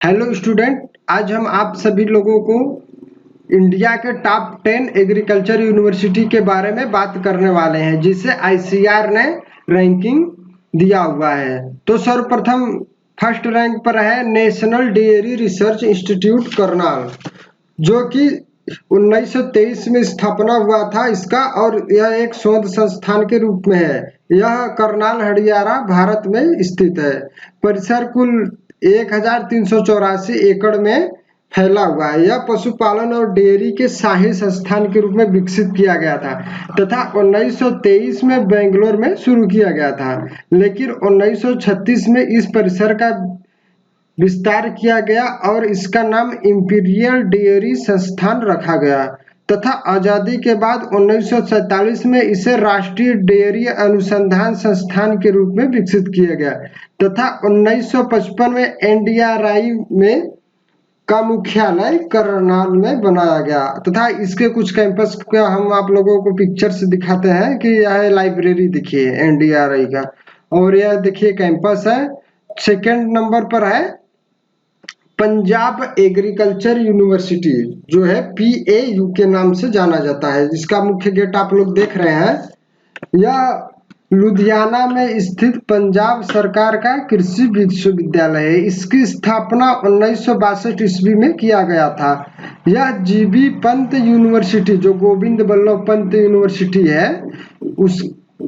Hello student, आज हम आप सभी लोगों को इंडिया के टॉप 10 एग्रीकल्चर यूनिवर्सिटी के बारे में बात करने वाले हैं, जिसे आईसीआर ने रैंकिंग दिया हुआ है। तो सर्वप्रथम फर्स्ट रैंक पर है national dairy research institute Karnal, जो कि 1923 में स्थापना हुआ था इसका, और यह एक शोध संस्थान के रूप में है। यह करनाल हरियाणा भारत में स्थित है। परिसर कुल 1384 एकड़ में फैला हुआ है। यह पशुपालन और डेयरी के शाही संस्थान के रूप में विकसित किया गया था तथा 1923 में बेंगलोर में शुरू किया गया था, लेकिन 1936 में इस परिसर का विस्तार किया गया और इसका नाम इंपीरियल डेयरी संस्थान रखा गया तथा आजादी के बाद 1947 में इसे राष्ट्रीय डेयरी अनुसंधान संस्थान के रूप में विकसित किया गया तथा 1955 में एनडीआरआई में का मुख्यालय करनाल में बनाया गया तथा इसके कुछ कैंपस का हम आप लोगों को पिक्चर से दिखाते हैं कि यह लाइब्रेरी देखिए एनडीआरआई का, और यह देखिए कैंपस है। सेकंड नंबर पर है पंजाब एग्रीकल्चर यूनिवर्सिटी, जो है PAU के नाम से जाना जाता है। इसका मुख्य गेट आप लोग देख रहे हैं। यह लुधियाना में स्थित पंजाब सरकार का कृषि विश्वविद्यालय है। इसकी स्थापना 1962 ईस्वी में किया गया था। यह जीबी पंत यूनिवर्सिटी, जो गोविंद बल्लभ पंत यूनिवर्सिटी है,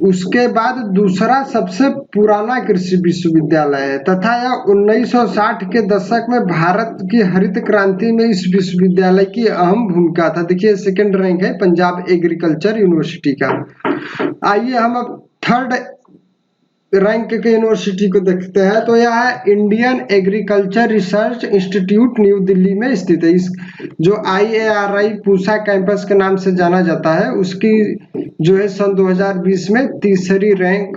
उसके बाद दूसरा सबसे पुराना कृषि विश्वविद्यालय है तथा यह 1960 के दशक में भारत की हरित क्रांति में इस विश्वविद्यालय की अहम भूमिका था। देखिए सेकंड रैंक है पंजाब एग्रीकल्चर यूनिवर्सिटी का। आइए हम अब थर्ड रैंक के यूनिवर्सिटी को देखते हैं। तो यह है Indian agriculture research institute, new Delhi में स्थित है। इस जो IARI पूसा कैंपस के नाम से जाना जाता है, उसकी जो है सन 2020 में तीसरी रैंक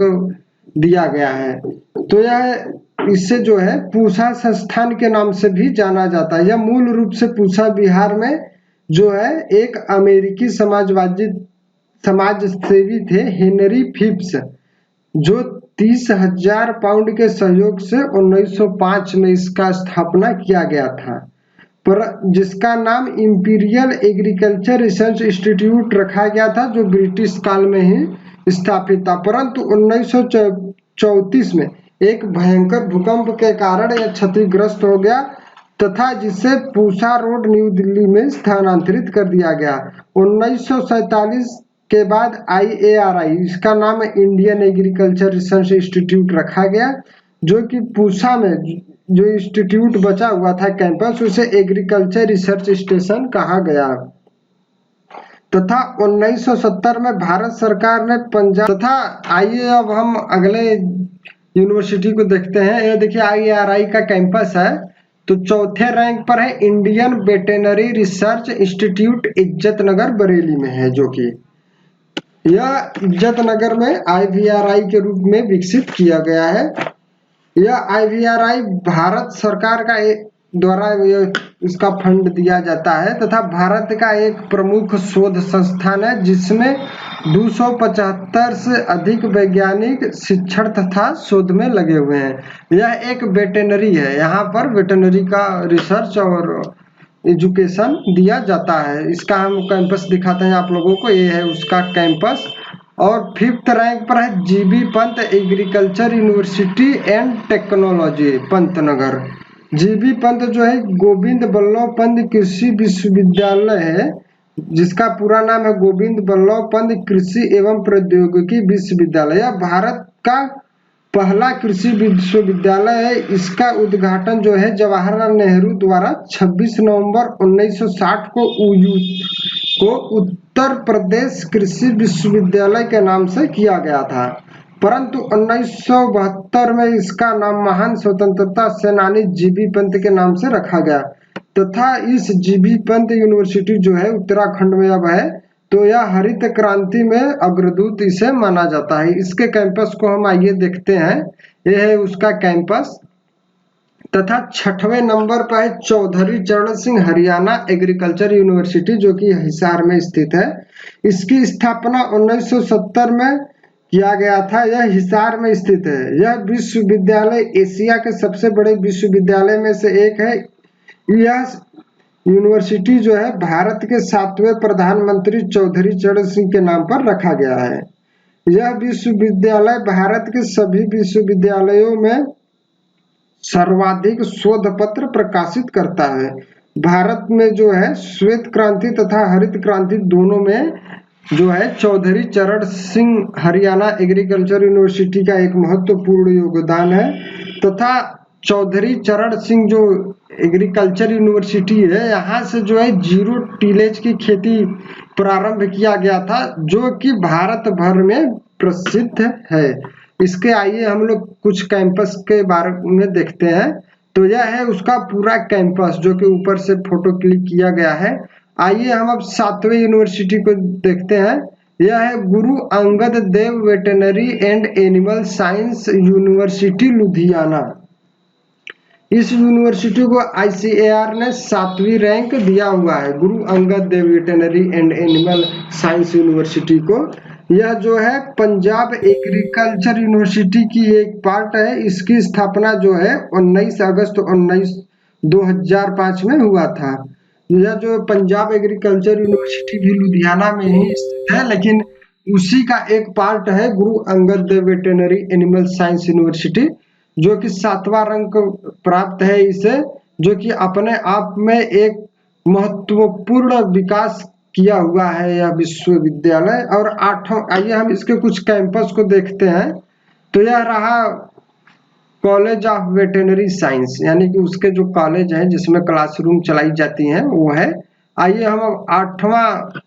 दिया गया है। तो यह इससे जो है पूसा संस्थान के नाम से भी जाना जाता है। यह मूल रूप से पूसा बिहार में जो है एक अमेरिकी समाज सेवी थे, हेनरी फिप्स, जो 30,000 पाउंड के सहयोग से 1905 में इसका स्थापना किया गया था, पर जिसका नाम इंपीरियल एग्रीकल्चर रिसर्च इंस्टीट्यूट रखा गया था, जो ब्रिटिश काल में ही स्थापित था। परंतु 1934 में एक भयंकर भूकंप के कारण यह क्षतिग्रस्त हो गया तथा जिसे पूसा रोड न्यू दिल्ली में स्थानांतरित कर दिया गया। 1947 के बाद IARI, इसका नाम इंडियन एग्रीकल्चर रिसर्च इंस्टीट्यूट रखा गया, जो कि पूसा में जो इंस्टीट्यूट बचा हुआ था कैंपस, उसे एग्रीकल्चर रिसर्च स्टेशन कहा गया तथा 1970 में भारत सरकार ने पंजाब तथा आइए अब हम अगले यूनिवर्सिटी को देखते हैं। यह देखिए IARI का कैंपस है। तो चौथे रैंक पर है इंडियन वेटेनरी रिसर्च इंस्टीट्यूट, इज्जत नगर बरेली में है, जो कि यह इज्जत नगर में IVRI के रूप में विकसित किया गया है। यह IVRI भारत सरकार का द्वारा इसका फंड दिया जाता है तथा भारत का एक प्रमुख शोध संस्थान है, जिसमें 275 से अधिक वैज्ञानिक शिक्षण तथा शोध में लगे हुए हैं। यह एक वेटेनरी है, यहाँ पर वेटेनरी का रिसर्च और एजुकेशन दिया जाता है। इसका हम कैंपस दिखाते हैं आप लोगों को, ये है उसका कैंपस। और फिफ्थ रैंक पर है GB Pant agriculture university and technology, Pantnagar. GB Pant जो है गोविंद बल्लभ पंत कृषि विश्वविद्यालय है, जिसका पूरा नाम है गोविंद बल्लभ पंत कृषि एवं प्रौद्योगिकी विश्वविद्यालय। यह भारत का पहला कृषि विश्वविद्यालय है। इसका उद्घाटन जो है जवाहरलाल नेहरू द्वारा 26 नवंबर 1960 को उत्तर प्रदेश कृषि विश्वविद्यालय के नाम से किया गया था, परंतु 1972 में इसका नाम महान स्वतंत्रता सेनानी जीबी पंत के नाम से रखा गया तथा इस जीबी पंत यूनिवर्सिटी जो है उत्तराखंड में अब है। तो यह हरित क्रांति में अग्रदूत इसे माना जाता है। इसके कैंपस को हम आइए देखते हैं। यह है उसका कैंपस तथा छठवें नंबर पर है चौधरी चरण सिंह हरियाणा एग्रीकल्चर यूनिवर्सिटी, जो कि हिसार में स्थित है। इसकी स्थापना 1970 में किया गया था। यह हिसार में स्थित है। यह विश्वविद्यालय एशिया के सबसे बड़े विश्वविद्यालय में से एक है। यह यूनिवर्सिटी जो है भारत के 7वें प्रधानमंत्री चौधरी चरण सिंह के नाम पर रखा गया है। यह विश्वविद्यालय भारत के सभी विश्वविद्यालयों में सर्वाधिक शोध पत्र प्रकाशित करता है। भारत में जो है श्वेत क्रांति तथा हरित क्रांति दोनों में जो है चौधरी चरण सिंह हरियाणा एग्रीकल्चर यूनिवर्सिटी का एक महत्वपूर्ण योगदान है, तथा चौधरी चरण सिंह जो एग्रीकल्चर यूनिवर्सिटी है, यहाँ से जो है जीरो टिलेज की खेती प्रारंभ किया गया था, जो कि भारत भर में प्रसिद्ध है। इसके आइए हम लोग कुछ कैंपस के बारे में देखते हैं। तो यह है उसका पूरा कैंपस जो कि ऊपर से फोटो क्लिक किया गया है। आइए हम अब 7वें यूनिवर्सिटी को देखते हैं। यह है Guru Angad Dev veterinary and animal science university Ludhiana. इस यूनिवर्सिटी को ICAR ने 7वीं रैंक दिया हुआ है, Guru Angad Dev veterinary and animal science university को। यह जो है पंजाब एग्रीकल्चर यूनिवर्सिटी की एक पार्ट है। इसकी स्थापना जो है 19 अगस्त 2005 में हुआ था। यह जो पंजाब एग्रीकल्चर यूनिवर्सिटी भी लुधियाना में ही स्थित है, लेकिन उसी का एक पार्ट है Guru Angad Dev veterinary animal science university, जो कि 7वां रैंक प्राप्त है इसे, जो कि अपने आप में एक महत्वपूर्ण विकास किया हुआ है यह विश्वविद्यालय। और 8वां, आइए हम इसके कुछ कैंपस को देखते हैं। तो यह रहा कॉलेज ऑफ वेटरनरी साइंस, यानी कि उसके जो कॉलेज है जिसमें क्लासरूम चलाई जाती हैं वो है। आइए हम अब 8वां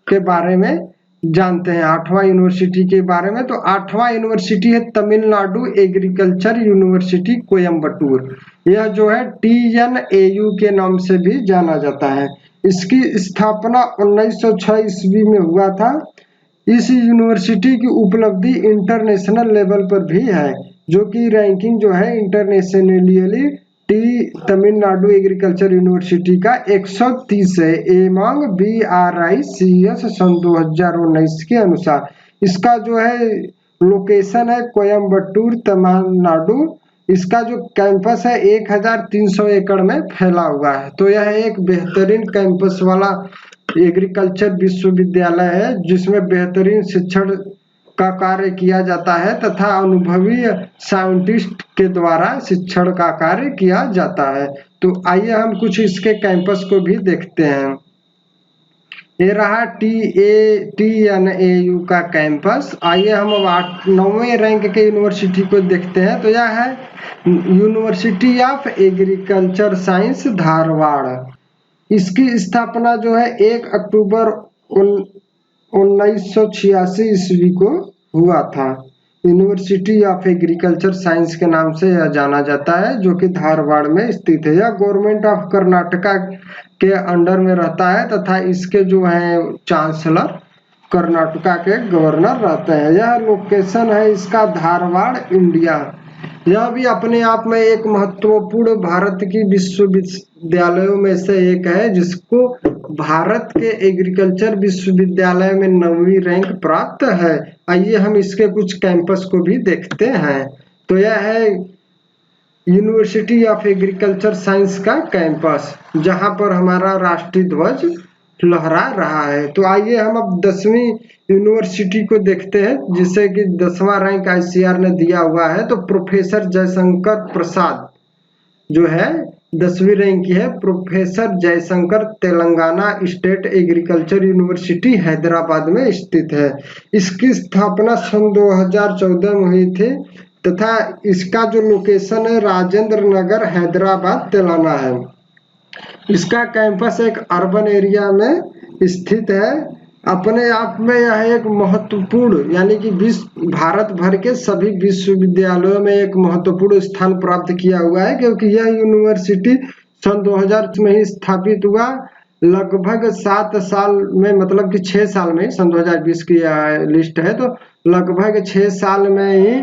के बारे में जानते हैं, 8वां यूनिवर्सिटी के बारे में। तो 8वां यूनिवर्सिटी है तमिलनाडु एग्रीकल्चर यूनिवर्सिटी कोयम्बटूर। यह जो है TNAU के नाम से भी जाना जाता है। इसकी स्थापना 1906 ईस्वी में हुआ था। इस यूनिवर्सिटी की उपलब्धि इंटरनेशनल लेवल पर भी है, जो कि रैंकिंग जो है इंटरनेशनली तमिलनाडु एग्रीकल्चर यूनिवर्सिटी का 130 है एमंग BRICS सन 2019 के अनुसार। इसका जो है लोकेशन है कोयम्बटूर तमिलनाडु। इसका जो कैंपस है 1300 एकड़ में फैला हुआ है। तो यह एक बेहतरीन कैंपस वाला एग्रीकल्चर विश्वविद्यालय है, जिसमें बेहतरीन शिक्षण का कार्य किया जाता है तथा अनुभवी साइंटिस्ट के द्वारा शिक्षण का कार्य किया जाता है। तो आइए हम कुछ इसके कैंपस को भी देखते हैं। ये रहा TNAU का कैंपस। आइए हम अब 9वें रैंक के यूनिवर्सिटी को देखते हैं। तो यह है university of agriculture science Dharwad. इसकी स्थापना जो है 1 अक्टूबर 1986 ईस्वी को हुआ था। यूनिवर्सिटी ऑफ एग्रीकल्चर साइंस के नाम से यह जाना जाता है, जो कि धारवाड़ में स्थित है। यह गवर्नमेंट ऑफ कर्नाटका के अंडर में रहता है तथा इसके जो है चांसलर कर्नाटका के गवर्नर रहते हैं। यह लोकेशन है इसका धारवाड़, इंडिया। यह भी अपने आप में एक महत्वपूर्ण भारत की विश्वविद्यालयों में से एक है, जिसको भारत के एग्रीकल्चर विश्वविद्यालय में 9वीं रैंक प्राप्त है। आइए हम इसके कुछ कैंपस को भी देखते हैं। तो यह है यूनिवर्सिटी ऑफ एग्रीकल्चर साइंस का कैंपस, जहां पर हमारा राष्ट्रीय ध्वज लहरा रहा है। तो आइए हम अब 10वीं यूनिवर्सिटी को देखते हैं, जिसे कि 10वां रैंक ICAR ने दिया हुआ है। तो प्रोफेसर जयशंकर प्रसाद जो है 10वीं रैंक की है। Professor Jaishankar Telangana state agriculture university Hyderabad में स्थित है। इसकी स्थापना सन 2014 में हुई थी तथा इसका जो लोकेशन है राजेंद्र नगर हैदराबाद तेलंगाना है। इसका कैंपस एक अर्बन एरिया में स्थित है। अपने आप में यह एक महत्वपूर्ण, यानी कि भारत भर के सभी विश्वविद्यालयों में एक महत्वपूर्ण स्थान प्राप्त किया हुआ है, क्योंकि यह यूनिवर्सिटी सन 2000 में ही स्थापित हुआ। लगभग 7 साल में, मतलब कि 6 साल में, सन 2020 की लिस्ट है, तो लगभग 6 साल में ही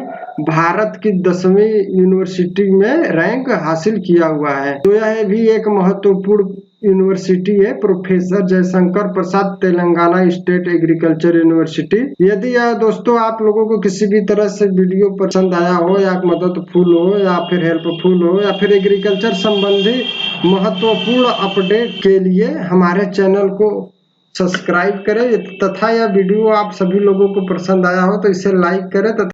भारत की 10वीं यूनिवर्सिटी में रैंक हासिल किया हुआ है। तो यह भी एक महत्वपूर्ण यूनिवर्सिटी है। Professor Jaishankar Prasad Telangana state agriculture university. यदि दोस्तों आप लोगों को किसी भी तरह से वीडियो पसंद आया हो या मददफुल हो या फिर हेल्पफुल हो या फिर एग्रीकल्चर संबंधी महत्वपूर्ण अपडेट के लिए हमारे चैनल को सब्सक्राइब करें तथा यह वीडियो आप सभी लोगों को पसंद आया हो तो इसे लाइक करें तथा